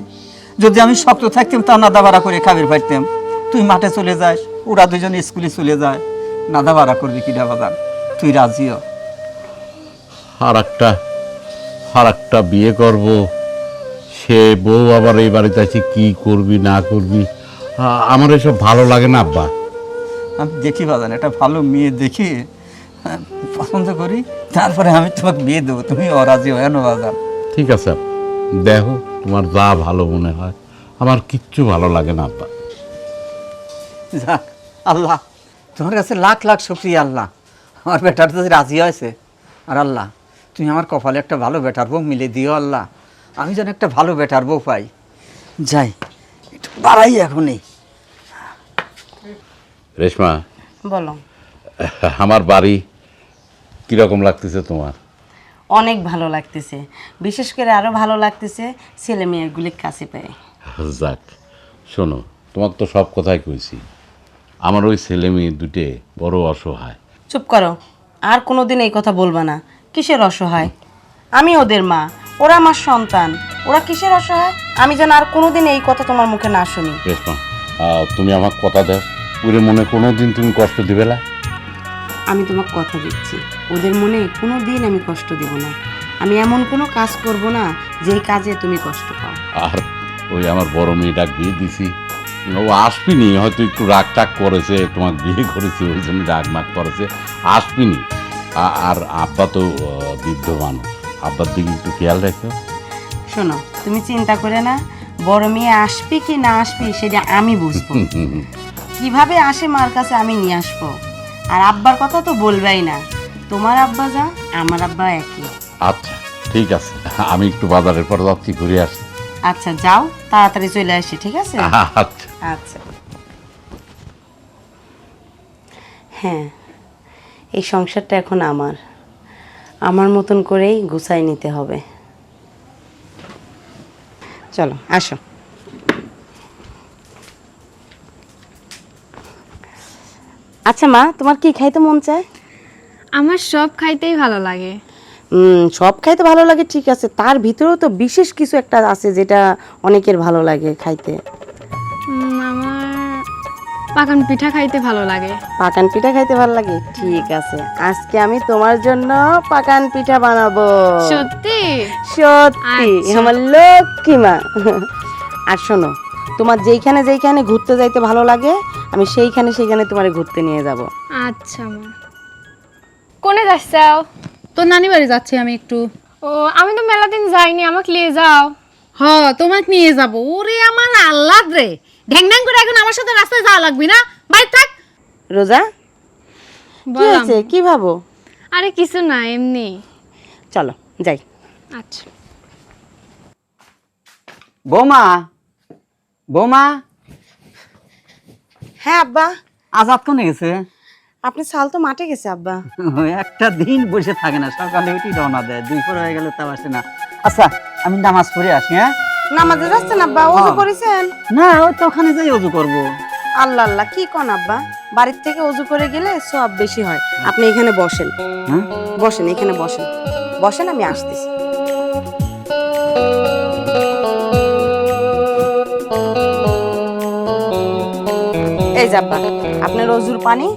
যদি আমি শক্ত থাকতাম তাও নাদা ভাড়া করে খাবির পারতাম। তুই মাঠে চলে যাস, ওরা দুজন স্কুলে চলে যায়, নাদা ভাড়া করবি কিনা বাজান? তুই রাজিও? আর একটা বিয়ে করব, সে বউ আবার এই বাড়িতে আছে, কি করবি না করবি, আমার এসব ভালো লাগে না আব্বা। আমি দেখি বাজান, একটা ভালো মেয়ে দেখি পছন্দ করি, তারপরে আমি তোমাকে বিয়ে দেবো, তুমি অরাজি হয় না বাজান। ঠিক আছে দেখো, তোমার যা ভালো মনে হয়, আমার কিচ্ছু ভালো লাগে না আব্বা। যাক আল্লাহ, তোমার কাছে লাখ লাখ শুকরিয়া আল্লাহ, আমার বেটার তো রাজি হয়েছে। আর আল্লাহ, তুমি আমার কপালে একটা ভালো বেটার বউ মিলে দিও আল্লাহ, আমি যেন একটা ভালো বেটার বউ পাই। যাই একটু বাড়াই এখনই। রেশমা, বলো। আমার বাড়ি কিরকম লাগতেছে তোমার? অনেক ভালো লাগতেছে, বিশেষ করে আরো ভালো লাগতেছে ছেলে মেয়েগুলির কাছে পেয়ে। যাক, শোনো, তোমার তো সব কথাই কইছি, আমার ওই ছেলে মেয়ে দুটে বড় অসহায়। চুপ করো, আর কোনোদিন এই কথা বলবা না। কিসের অসহায়? আমি ওদের মা, ওরা আমার সন্তান, ওরা কিসের অসহায়? আমি যেন আর কোনোদিন এই কথা তোমার মুখে না শুনি। রেশমা, তুমি আমার কথা দাও, ওরে মনে কোনোদিন তুমি কষ্ট দিবে না। আমি তোমাকে কথা দিচ্ছি, ওদের মনে কোনো দিন আমি কষ্ট দেব না। আমি এমন কোনো কাজ করব না যেই কাজে তুমি কষ্ট পাও। আর ওই আমার বড় মেয়েটাকে বিয়ে দিছি, ও আসবিনি, হয়তো একটু রাগ টাগ করেছে, তোমাকে বিয়ে করেছে ওই জন্য রাগ মাগ করেছে, আসবিনি। আর আব্বা তো বৃদ্ধ মানুষ, আব্বার দিকে একটু খেয়াল রাখো। শোনো, তুমি চিন্তা করে না, বড় মেয়ে আসবে কি না আসবে সেটা আমি বুঝবো। কিভাবে আসে মার কাছে আমি নিয়ে আসবো। আর আব্বার কথা তো বলবেই না, তোমার আব্বা যা আমার আব্বা একই। আচ্ছা ঠিক আছে, আমি একটু বাজারের পর যাচ্ছি, ঘুরে আসি। আচ্ছা যাও, তাড়াতাড়ি চলে আসি, ঠিক আছে? আচ্ছা। আচ্ছা। হ্যাঁ, এই সংসারটা এখন আমার মতন করেই গুছাই নিতে হবে। চলো আসো। আচ্ছা মা, তোমার কি খাইতে মন চায়? আমার সব খাইতেই ভালো লাগে। সব খাইতে ভালো লাগে ঠিক আছে, তার ভিতরেও তো বিশেষ কিছু একটা আছে যেটা অনেকের ভালো লাগে খাইতে। আমার পাকান পিঠা খাইতে ভালো লাগে। পাকান পিঠা খাইতে ভালো লাগে, ঠিক আছে, আজকে আমি তোমার জন্য পাকান পিঠা বানাবো। সত্যি? সত্যি, আচ্ছা। আমার লক্ষ্মী মা। আর শোনো, তোমার যেইখানে যেইখানে ঘুরতে যাইতে ভালো লাগে আমি সেইখানে তোমারে ঘুরতে নিয়ে যাব। আচ্ছা মা। কোনে যাচ্ছাও? তোর নানি বাড়ি যাচ্ছি আমি একটু। ও, আমি তো মেলা দিন যাইনি, আমাকে নিয়ে যাও। তোমাকে নিয়ে যাবো। ওরে আমার আল্লাহ রে, ঢ্যাং ঢ্যাং করে এখন আমার সাথে রাস্তায় যাওয়া লাগবে না, বাড়ি থাক। রোজা, কি বললাম। হয়েছে, কি ভাবো? আরে কিছু না, এমনি। চলো যাই। আচ্ছা। বৌমা, বৌমা, হ্যাঁ আব্বা। আজাদ কোনে গেছে? আপনি সাল তো মাঠে গেছে আব্বা। একটা দিন বসে থাকে না, সকালে উঠি রওনা দেয়, 2 পর হয়ে গেল তাও আসে না। আচ্ছা আমি নামাজ পড়ে আসি। হ্যাঁ, নামাজে যাচ্ছেন আব্বা? ওযু করেছেন? না ওই তো ওখানে যাই ওযু করবো। আল্লাহ আল্লাহ, কি কোন আব্বা, বাড়ির থেকে ওযু করে গেলে সব বেশি হয়। আপনি এখানে বসেন। হ্যাঁ, বসেন, এখানে বসেন, বসেন, আমি আসতেছি। এই যে আব্বা, আপনার ওযুর পানি।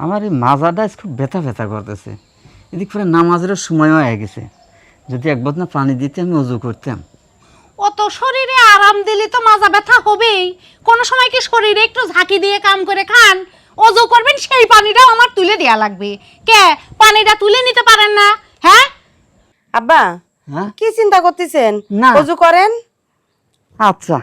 আমার এই মাজাটা খুব ব্যথা ব্যথা করতেছে, এদিক করে নামাজেরও সময় হয়ে গেছে, যদি এক বদনা পানি দিতে আমি ওযু করতাম। অত শরীরে আরাম দিলে তো মাজা ব্যথা হবেই। কোন সময় কি শরীরে একটু ঝাঁকি দিয়ে কাম করে খান, ওযু করবেন সেই পানিটাও আমার তুলে দেয়া লাগবে। কে পানিটা তুলে নিতে পারেন না? হ্যাঁ আব্বা, হ্যাঁ, কি চিন্তা করতেছেন? না। ওযু করেন। আচ্ছা।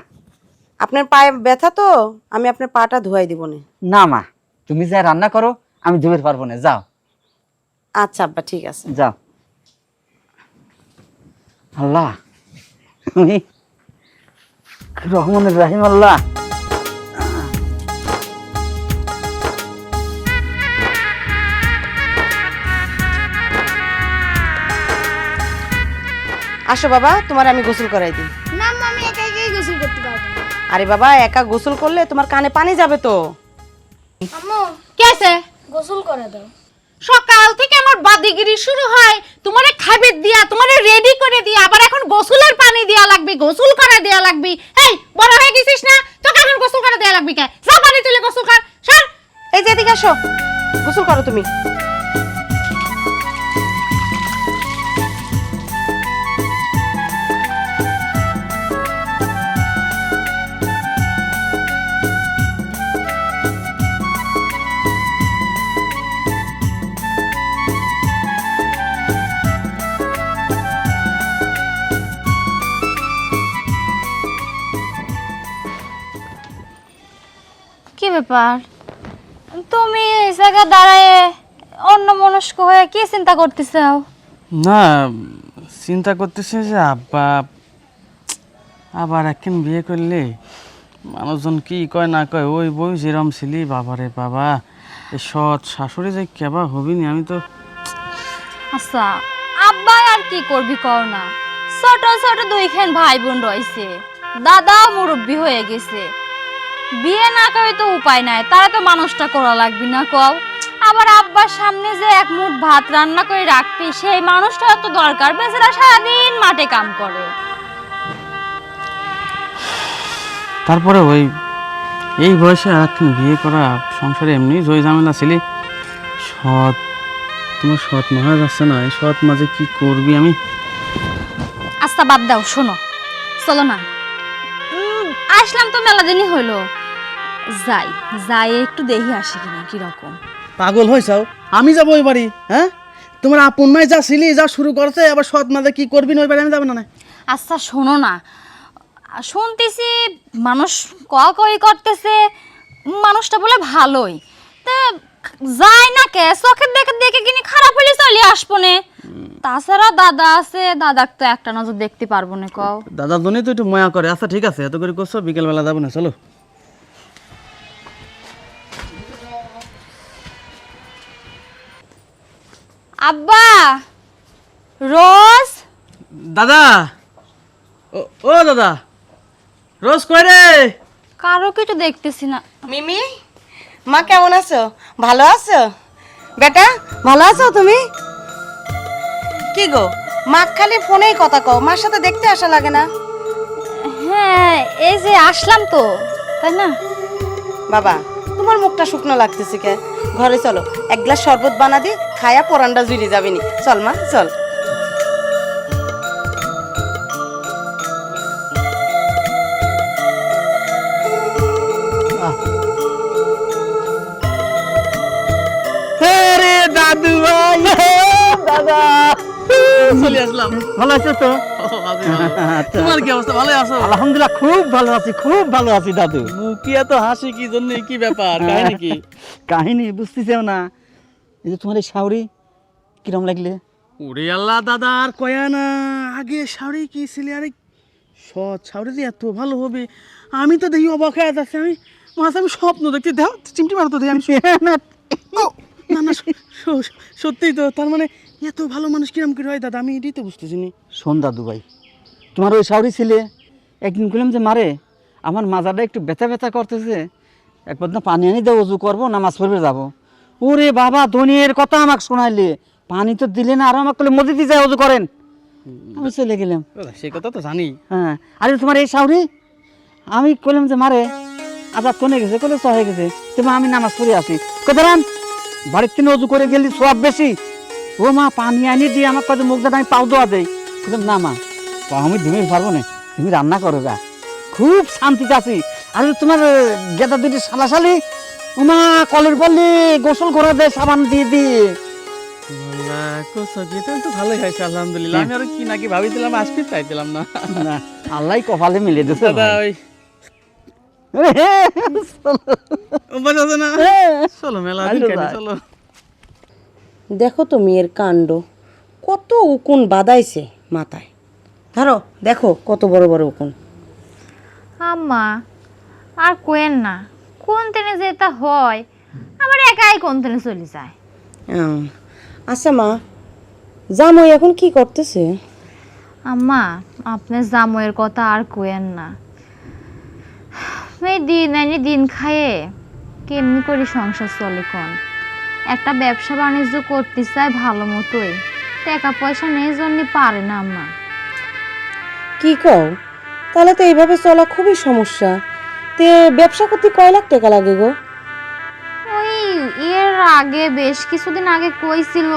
আপনার পায়ে ব্যথা তো, আমি আপনার পাটা ধুয়াই দিব না। না মা, তুমি যা রান্না করো আমি ধুয়ে পারবো না, যাও। আচ্ছা আব্বা, ঠিক আছে। যাও। আল্লাহ, তুমি রহমানুর রাহিম আল্লাহ। আসো বাবা, তোমার আমি গোসল করাই দিই। না আমি একা একাই গোসল করতে পারবো না। আরে বাবা, একা গোসল করলে তোমার কানে পানি যাবে তো। আম্মু, কেসে গোসল করে দাও। সকাল থেকে আমার বাদিগিরি শুরু হয়, তোমারে খাইবে দিয়া, তোমারে রেডি করে দিয়া, আবার এখন গোসলের পানি দেয়া লাগবে, গোসল করে দেয়া লাগবে। এই বড় হয়ে গেছিস না, তোকে এখন গোসল করে দেয়া লাগবে কে? যা পানি তুলে গোসল কর, সর। এই যে এদিকে আসো, গোসল করো তুমি। কি ব্যাপার, তুমি এই জায়গায় দাঁড়ায় অন্য মনস্ক হয়ে কি চিন্তা করতেছো? না, চিন্তা করতেছে যে আব্বা আবার একদিন বিয়ে করলে মানুষজন কি কয় না কয়, ওই বই যেরম ছিলি, বাবারে বাবা, এই সৎ শাশুড়ি যে কেবা হবি নি, আমি তো। আচ্ছা, আব্বা আর কি করবি কও না, ছোট ছোট 2 ভাই বোন রয়েছে, দাদাও মুরব্বী হয়ে গেছে, বিয়ে না করে তো উপায় নাই, তারা তো মানুষটা করা লাগবে না কও। আবার আব্বার সামনে যে এক মুঠ ভাত রান্না করে রাখবি, সেই মানুষটা তো দরকার, বেচারা সারাদিন মাঠে কাম করে। তারপরে ওই এই বয়সে আর একদিন বিয়ে করা, সংসারে এমনি জয় ঝামেলা ছিলি, সৎ, তোমার সৎ মা যাচ্ছে না, এই সৎ মাঝে কি করবি আমি। আচ্ছা বাদ দাও, শোনো, চলো না, আসলাম তো মেলা দিনই হইলো, যাই যাই একটু দেখি আসি কিনা কিরকম। পাগল হয়েছাও, আমি যাবো ওই বাড়ি? হ্যাঁ, তোমার আপন মাই যা ছিলি যা শুরু করছে আবার সৎ মাঝে কি করবি না ওই বাড়ি আমি যাবো না। আচ্ছা শোনো না, শুনতেছি মানুষ কই করতেছে মানুষটা বলে ভালোই, তা যায় না কে চোখের দেখে দেখে কিনে খারাপ হলে চলে আসবো নে। তাছাড়া দাদা আছে, দাদাকে তো একটা নজর দেখতে পারবো না কও। দাদার জন্যই তো একটু ময়া করে। আচ্ছা ঠিক আছে, এত করে করছো, বিকেলবেলা যাবো না, চলো। আব্বা, রোজ দাদা, ও দাদা, রোজ কই রে? কারো কি তো দেখতেছি না। মিমি, মা কেমন আছো? ভালো আছো বেটা? ভালো আছো তুমি? কি গো মা খালি ফোনেই কথা কও, মার সাথে দেখতে আসা লাগে না? হ্যাঁ এই যে আসলাম তো, তাই না? বাবা তোমার মুখটা শুকনো লাগতেছে কে? ঘরে চলো, এক গ্লাস শরবত বানা দি, খায়া পরান্ডা জুড়ে যাবিনি। চল মা চল। আরে দাদু ভাই, দাদা চলে আসলাম। ভালো আছো তো? আচ্ছা। তোমার কি অবস্থা, ভালো আছো? আলহামদুলিল্লাহ খুব ভালো আছি, খুব ভালো আছি দাদু। মুখে এত হাসি কি জন্য, কি ব্যাপার, কাহিনী কি? কাহিনী বুঝতেছেও না। এই যে তোমার এই শাওরি কিরম লাগলে? ওরে আল্লাহ দাদা, আর কয়া না, আগে শাড়ি কি ছিলে, আরে সৎ শাড়ি যে এত ভালো হবে আমি তো দেখি অবাক হয়ে যাচ্ছে। আমি আমি স্বপ্ন দেখতে, দেখ চিমটি মারো তো দেখি আমি না না না, সত্যিই তো, তার মানে এত ভালো মানুষ কিরম করে হয় দাদা, আমি এটাই তো বুঝতেছি নি। শোন দাদু ভাই, তোমার ওই শাওরি ছিলে একদিন বললাম যে মারে আমার মাজাটা একটু ব্যথা ব্যথা করতেছে, একবার না পানি আনি দাও, অজু করবো, নামাজ পড়বে যাবো। ওরে বাবা, ধনির কথা আমাকে শোনাইলে, পানি তো দিলে না, আর আমাকে বলে মসজিদে যায় অজু করেন। আমি চলে গেলাম। সে কথা তো জানি। হ্যাঁ, আরে তোমার এই শাওরি, আমি কইলাম যে মারে আজাদ কোনে গেছে, কলে হয়ে গেছে, তোমার আমি নামাজ পড়ে আসি। কোথায় বাড়ির থেকে অজু করে গেলি সব বেশি। ও মা পানি আনি দিয়ে আমার কাছে মুখ দাঁড়া আমি পাও দেওয়া দেয়। বললাম না মা, পাও আমি ধুমে পারবো না, তুমি রান্না করো গা, খুব শান্তিতে আছি। আর তোমার গেদা দুটি সালাশালি, ও মা কলের বললি গোসল করে দেয় সাবান দিয়ে দিয়ে। তো ভালোই হয়েছে আলহামদুলিল্লাহ। আমি আর কি নাকি ভাবিছিলাম, আসতে চাইছিলাম না। না, আল্লাহ কপালে মিলে দিচ্ছে দাদা ওই অভ্যাস আছে না, চলো মেলা দিন কাটে, চলো। দেখো তো মেয়ের কাণ্ড, কত উকুন বাদাইছে মাথায়। ধরো দেখো কত বড় বড় উকুন। আম্মা আর কোয়েন না, কোন তেনে যেটা হয় আমার একাই কোন তেনে চলে যায়। আচ্ছা মা, জামাই এখন কি করতেছে? আম্মা আপনার জামাইয়ের কথা আর কোয়েন না, এই দিন আনি দিন খায়ে কেমনি করে সংসার চলে কোন। একটা ব্যবসা বাণিজ্য করতে চায় ভালো মতোই, টাকা পয়সা নেই জন্য পারে না আম্মা। কি কও, তাহলে তো এইভাবে চলা খুবই সমস্যা। তে ব্যবসা করতে কয় লাখ টাকা লাগে গো? ওই এর আগে বেশ কিছুদিন আগে কইছিল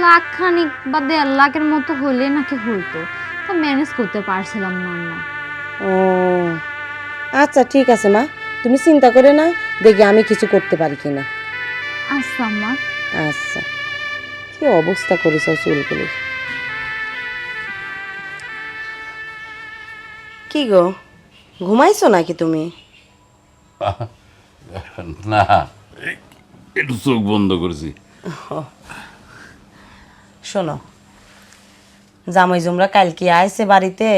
লাখ খানিক বা 1.5 লাখের মতো হলে নাকি হইতো, তো ম্যানেজ করতে পারছিলাম না আম্মা। ও আচ্ছা ঠিক আছে মা, তুমি চিন্তা করে না, দেখি আমি কিছু করতে পারি কিনা। আচ্ছা আম্মা। আচ্ছা, কি অবস্থা করেছ চুলগুলি। কি গো ঘুমাইছো নাকি তুমি? না, একটু চোখ বন্ধ করেছি। শোনো, জামাই জুমরা কালকে আইছে বাড়িতে,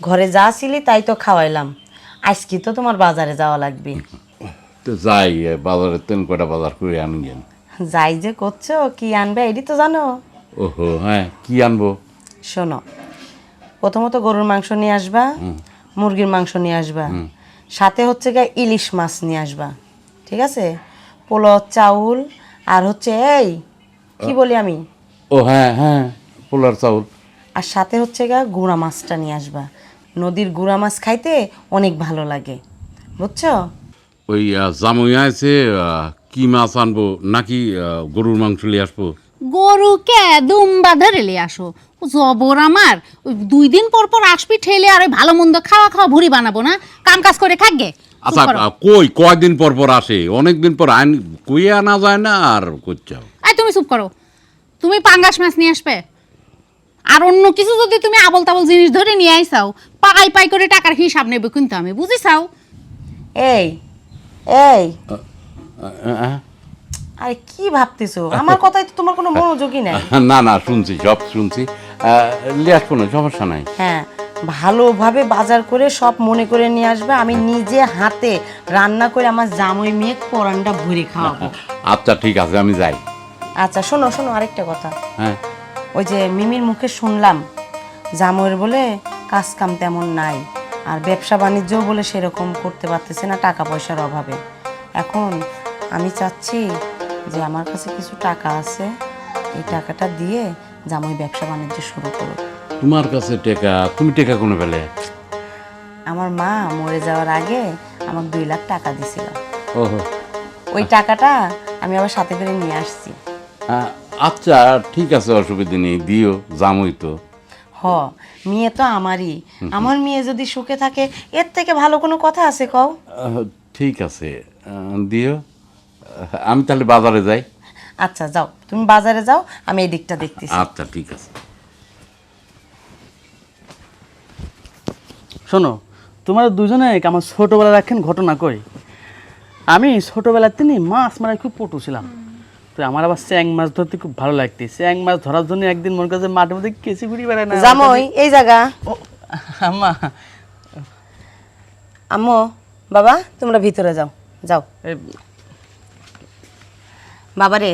ঘরে যা ছিলি তাই তো খাওয়াইলাম, আজকে তো তোমার বাজারে যাওয়া লাগবে। তো যাই, বাজারের তেন কটা বাজার করে আনবেন। যাই যে করছো, কি আনবে এটি তো জানো? ওহো হ্যাঁ, কি আনবো? শোনো, প্রথমত গরুর মাংস নিয়ে আসবা, মুরগির মাংস নিয়ে আসবা, সাথে হচ্ছে গা ইলিশ মাছ নিয়ে আসবা, ঠিক আছে? পোলাও চাউল, আর হচ্ছে এই কি বলি আমি, ও হ্যাঁ হ্যাঁ, পোলার চাউল। আর সাথে হচ্ছে গা গুঁড়া মাছটা নিয়ে আসবা। নদীর গুঁড়া মাছ খাইতে অনেক ভালো লাগে, বুঝছো? ওই জামুই আছে, কি মাছ আনবো, নাকি গরুর মাংস নিয়ে আসবো? গরুকে দুম্বা ধরে লিয়ে আসো, জবর আমার। ওই 2 দিন পর পর আসবি ঠেলে, আর ওই ভালো মন্দ খাওয়া খাওয়া ভুড়ি বানাবো না, কাম কাজ করে খাগে। আচ্ছা কয়দিন পর পর আসে, অনেকদিন পর আইন কই আনা যায় না, আর করছাও। আই তুমি চুপ করো, তুমি পাঙ্গাস মাছ নিয়ে আসবে। আর অন্য কিছু যদি তুমি আবল তাবল জিনিস ধরে নিয়ে আইসাও, পাই পাই করে টাকার হিসাব নেবে কিন্তু আমি, বুঝিসাও? এই এই আরে কি ভাবতেছো? আমার কথাই তো তোমার কোনো মনোযোগই নাই। না না, শুনছি, সব শুনছি। লিয়ে আসবো না, সমস্যা নাই। হ্যাঁ, ভালোভাবে বাজার করে সব মনে করে নিয়ে আসবে। আমি নিজে হাতে রান্না করে আমার জামাই মেয়ে পরানটা ভরে খাওয়াবো। আচ্ছা ঠিক আছে, আমি যাই। আচ্ছা শোনো শোনো, আরেকটা কথা। হ্যাঁ, ওই যে মিমির মুখে শুনলাম জামাইয়ের বলে কাজ কাম তেমন নাই, আর ব্যবসা বাণিজ্যও বলে সেরকম করতে পারতেছে না টাকা পয়সার অভাবে। এখন আমি চাচ্ছি যে আমার কাছে কিছু টাকা আছে, এই টাকাটা দিয়ে জামাই ব্যবসা বাণিজ্য শুরু করো। তোমার কাছে টাকা? তুমি টাকা কোনো পেলে? আমার মা মরে যাওয়ার আগে আমাকে 2 লাখ টাকা দিছিল। ওহো, ওই টাকাটা আমি আবার সাথে করে নিয়ে আসছি। আচ্ছা ঠিক আছে, অসুবিধা নেই, দিও, জামই তো। হ, মেয়ে তো আমারই। আমার মেয়ে যদি সুখে থাকে এর থেকে ভালো কোনো কথা আছে কও? ঠিক আছে, দিও। আমি তাহলে বাজারে যাই। আচ্ছা যাও, তুমি বাজারে যাও, আমি এই দিকটা দেখতেছি। আচ্ছা ঠিক আছে। শোনো, তোমার দুজনে আমার ছোটোবেলা রাখেন ঘটনা কই। আমি ছোটোবেলার দিনই মাছ মারায় খুব পটু ছিলাম। তো আমার আবার চ্যাং মাছ ধরতে খুব ভালো লাগতে। চ্যাং মাছ ধরার জন্য একদিন মনে কাছে মাঠের মধ্যে কেঁচি ঘুরি বেড়ায় না। জামই এই জায়গা। আম্মা, আম্মু বাবা তোমরা ভিতরে যাও যাও। বাবারে,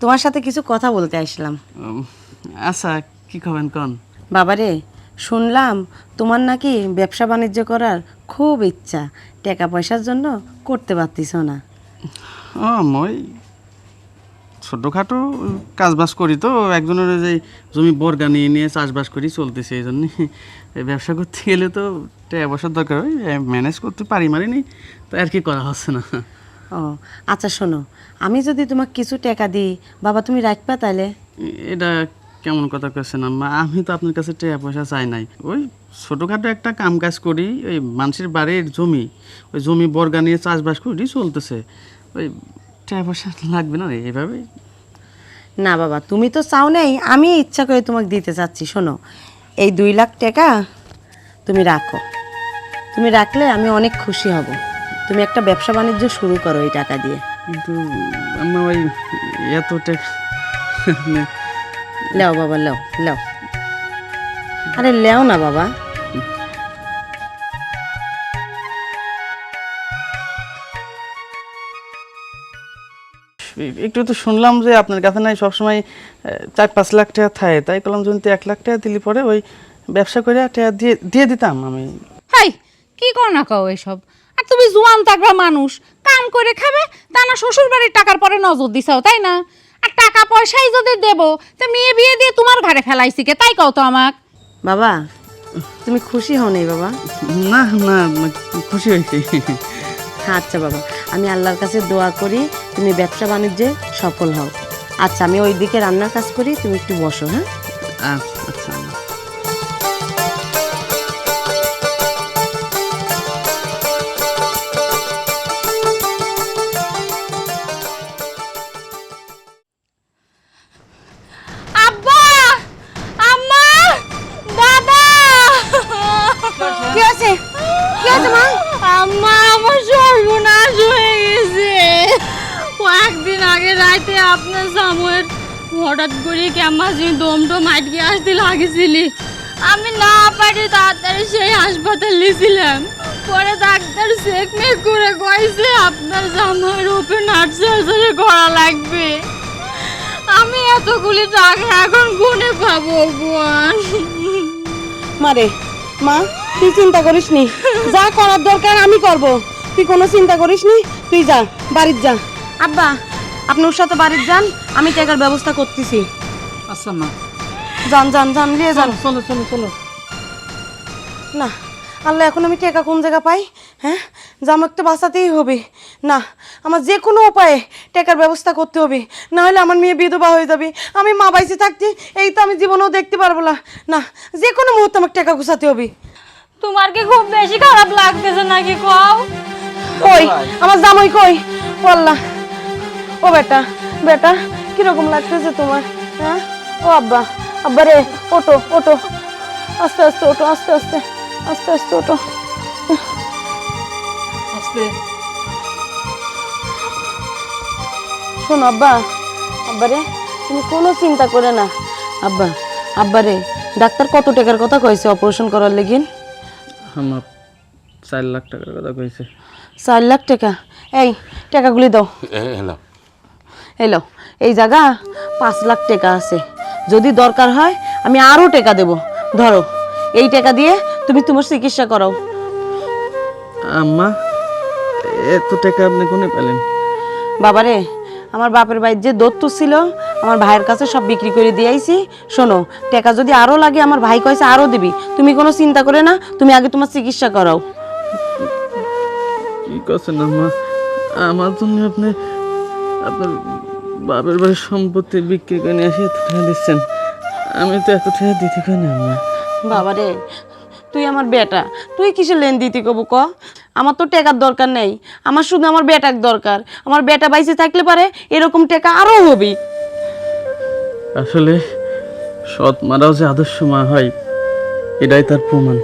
তোমার সাথে কিছু কথা বলতে আসলাম। আচ্ছা কি খাবেন কন? বাবারে, শুনলাম তোমার নাকি ব্যবসা বাণিজ্য করার খুব ইচ্ছা, টাকা পয়সার জন্য করতে পারতিস না। মই ছোটোখাটো কাজবাজ করি তো, একজনের যে জমি বর্গা নিয়ে নিয়ে চাষবাস করি চলতেছে, এই জন্যে ব্যবসা করতে গেলে তো টাকা পয়সার দরকার হয়, ম্যানেজ করতে পারি মারিনি, তো আর কি করা হচ্ছে না। ও আচ্ছা শোনো, আমি যদি তোমাকে কিছু টাকা দিই বাবা, তুমি রাখবা তাহলে? এটা কেমন কথা করছেন আম্মা? আমি তো আপনার কাছে টাকা পয়সা চাই নাই। ওই ছোটোখাটো একটা কাম কাজ করি, ওই মানুষের বাড়ির জমি, ওই জমি বর্গা নিয়ে চাষবাস করি চলতেছে, ওই টাকা পয়সা লাগবে না রে এভাবে। না বাবা, তুমি তো চাও নাই, আমি ইচ্ছা করে তোমাকে দিতে চাচ্ছি। শোনো, এই 2 লাখ টাকা তুমি রাখো। তুমি রাখলে আমি অনেক খুশি হব। তুমি একটা ব্যবসা বাণিজ্য শুরু করো এই টাকা দিয়ে। কিন্তু আম্মা ওই এত টাকা লেও বাবা, লেও লেও, আরে লেও না বাবা। একটু তো শুনলাম যে আপনার কাছে নাই সবসময় 4-5 লাখ টাকা থাকে, তাই করলাম যদি 1 লাখ টাকা দিলি পরে ওই ব্যবসা করে টাকা দিয়ে দিতাম আমি। হাই, কি কর না কও এসব? আর তুমি জোয়ান তাগড়া মানুষ, কাম করে খাবে, তা না শ্বশুর বাড়ির টাকার পরে নজর দিছাও, তাই না? আর টাকা পয়সাই যদি দেব, তা মেয়ে বিয়ে দিয়ে তোমার ঘরে ফেলাইছি কে, তাই কও তো আমাক? বাবা তুমি খুশি হও নাই বাবা? না না, খুশি হয়েছি। আচ্ছা বাবা, আমি আল্লাহর কাছে দোয়া করি তুমি ব্যবসা বাণিজ্যে সফল হও। আচ্ছা আমি ওই দিকে রান্নার কাজ করি, তুমি একটু বসো। হ্যাঁ আচ্ছা আব্বা, আম্মা, দাদা। কি আছে? কি আছে মা? আম্মা, আমার সর্বনাশ হয়ে গেছে। কয়েকদিন আগে রাতে আপনার জামাইয়ের হঠাৎ করে কেমন দমটো মাইটকে আসতে লাগেছিলি। আমি না পারি তাড়াতাড়ি সেই হাসপাতাল নিয়েছিলাম। পরে ডাক্তার চেক মেক করে কইছে আপনার জামাইয়ের ওপেন হার্ট সার্জারি করা লাগবে। আমি এতগুলি টাকা এখন গুনে পাবো বোন? মারে মা, তুই চিন্তা করিস নি, যা করার দরকার আমি করব। তুই কোনো চিন্তা করিস নি, তুই যা বাড়ির যা। আব্বা আপনি ওর সাথে বাড়ির যান, আমি টাকার ব্যবস্থা করতেছি। আচ্ছা মা, যান যান যান, নিয়ে যান। চলো চলো চলো। না আল্লাহ, এখন আমি টাকা কোন জায়গা পাই? হ্যাঁ, জামাকে তো বাঁচাতেই হবে। না, আমার যে কোনো উপায়ে টাকার ব্যবস্থা করতে হবে, না হলে আমার মেয়ে বিধবা হয়ে যাবে। আমি মা বাইসে থাকতে এই তো আমি জীবনেও দেখতে পারবো না। না, যে কোনো মুহূর্তে আমাকে টাকা গুছাতে হবে। তোমার কি খুব বেশি খারাপ লাগতেছে নাকি কও? কই আমার জামাই কই? ও আল্লাহ, ও বেটা বেটা কিরকম লাগতেছে তোমার? হ্যাঁ ও আব্বা, আব্বা রে ওটো ওটো, আস্তে আস্তে ওটো, আস্তে আস্তে, আস্তে আস্তে ওটো। শোনো আব্বা, আব্বা রে তুমি কোনো চিন্তা করে না। আব্বা, আব্বা রে ডাক্তার কত টাকার কথা কইছে অপারেশন করার লেগিন? আমার 4 লাখ টাকার কথা কইছে। 4 লাখ টাকা? এই টাকাগুলি দাও। হ্যালো এলো এই জায়গা 5 লাখ টাকা আছে, যদি দরকার হয় আমি আরো টাকা দেব। ধরো এই টাকা দিয়ে তুমি তোমার চিকিৎসা করাও। আম্মা এত টাকা আপনি কোনে পেলেন? বাবারে আমার বাপের বাড়ির যে দত্ত ছিল আমার ভাইয়ের কাছে সব বিক্রি করে দিয়ে আইছি। শোনো টাকা যদি আরো লাগে আমার ভাই কইছে আরো দিবি, তুমি কোনো চিন্তা করে না, তুমি আগে তোমার চিকিৎসা করাও। কি করছেন আম্মা? আমার জন্য আপনি আপনার বাপের বাড়ির সম্পত্তি বিক্রি করে নিয়ে এসে এত টাকা দিচ্ছেন? আমি তো এত টাকা দিতে পারি না আম্মা। বাবারে তুই আমার বেটা, তুই কিসে লেন দিতে কব ক? আমার তো টাকার দরকার নেই, আমার শুধু আমার বেটার দরকার। আমার বেটা বাইসে থাকলে পারে এরকম টাকা আরো হবি। আসলে সৎ মারাও যে আদর্শ মা হয় এটাই তার প্রমাণ।